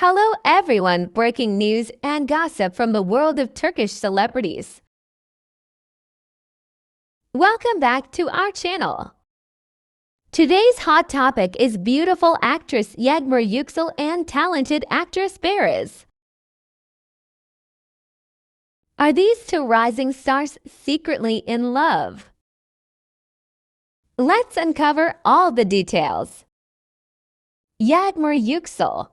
Hello everyone, breaking news and gossip from the world of Turkish celebrities. Welcome back to our channel. Today's hot topic is beautiful actress Yağmur Yüksel and talented actress Beriz. Are these two rising stars secretly in love? Let's uncover all the details. Yağmur Yüksel,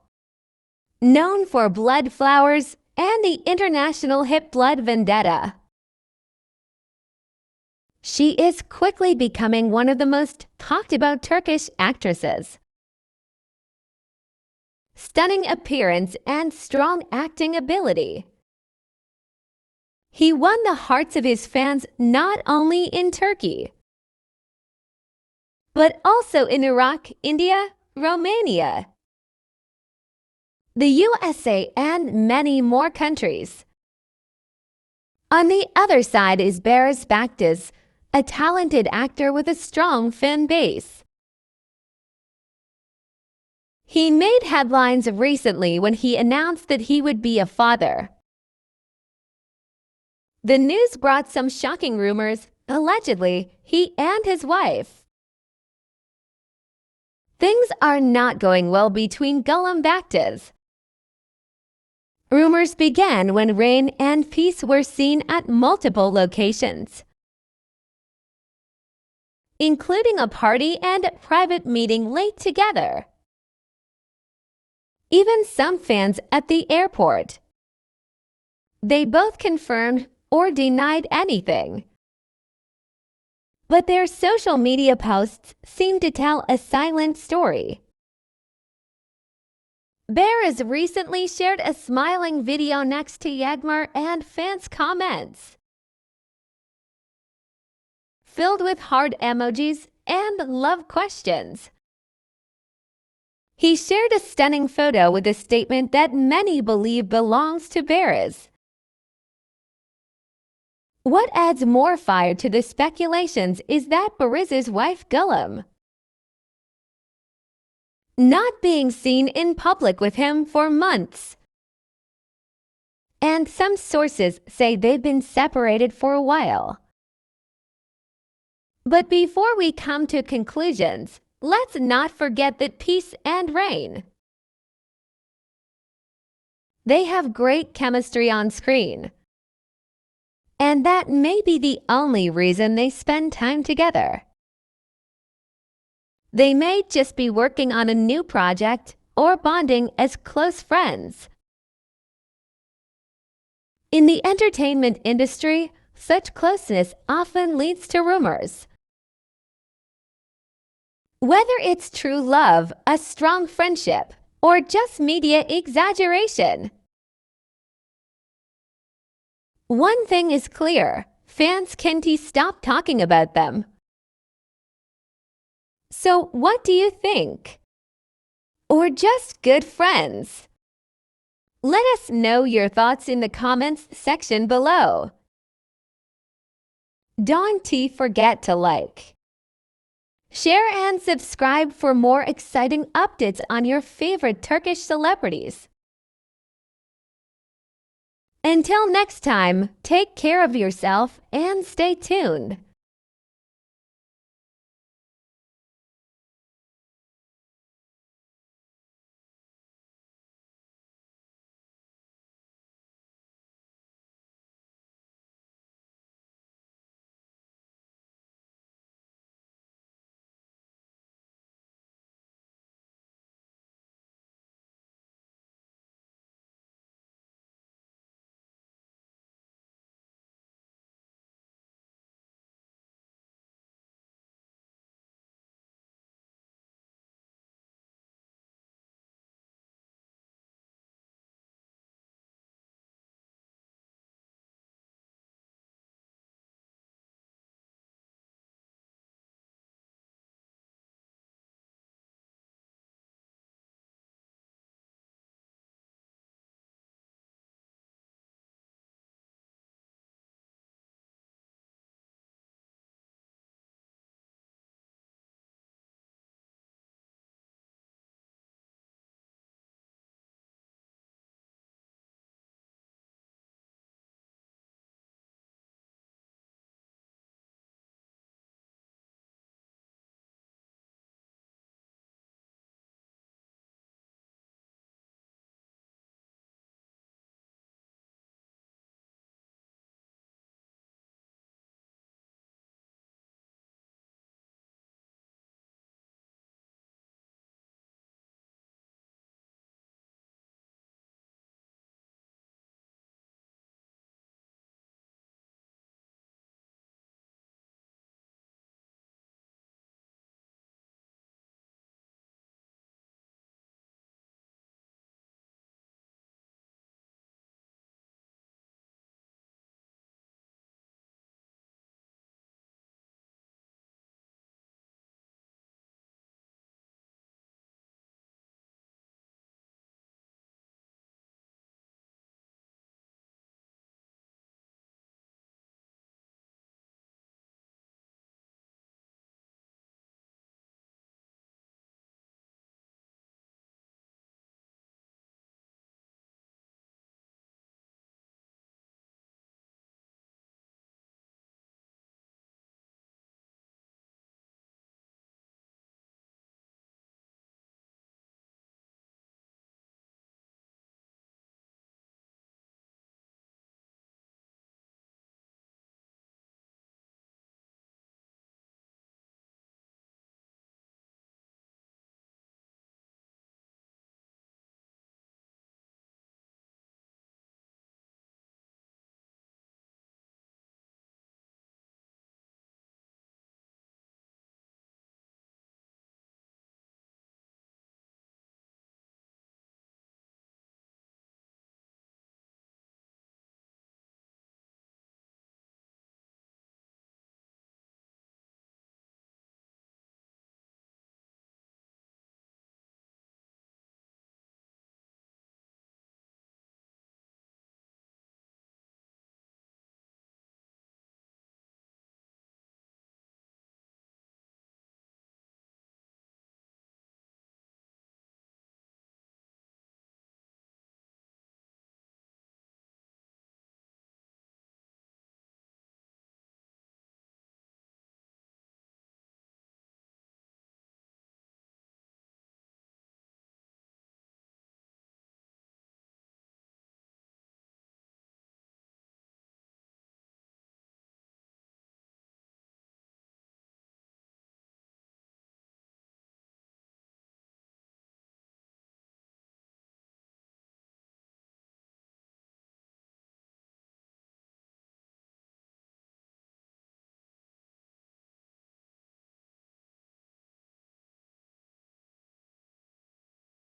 known for Blood Flowers and the international hit Blood Vendetta, she is quickly becoming one of the most talked about Turkish actresses. Stunning appearance and strong acting ability. He won the hearts of his fans not only in Turkey, but also in Iraq, India, Romania, the USA, and many more countries. On the other side is Beriz, a talented actor with a strong fan base. He made headlines recently when he announced that he would be a father. The news brought some shocking rumors. Allegedly, he and his wife. Things are not going well between Gülüm Baktas. Rumors began when rain and peace were seen at multiple locations, including a party and private meeting late together. Even some fans at the airport. They both confirmed or denied anything, but their social media posts seem to tell a silent story. Beriz recently shared a smiling video next to Yağmur and fans' comments, filled with heart emojis and love questions. He shared a stunning photo with a statement that many believe belongs to Beriz. What adds more fire to the speculations is that Beriz's wife Gülüm not being seen in public with him for months, and some sources say they've been separated for a while. But before we come to conclusions, let's not forget that peace and rain. They have great chemistry on screen, and that may be the only reason they spend time together. They may just be working on a new project or bonding as close friends. In the entertainment industry, such closeness often leads to rumors. Whether it's true love, a strong friendship, or just media exaggeration. One thing is clear, fans can't stop talking about them. So what do you think? Or just good friends? Let us know your thoughts in the comments section below. Don't forget to like, share and subscribe for more exciting updates on your favorite Turkish celebrities. Until next time, take care of yourself and stay tuned.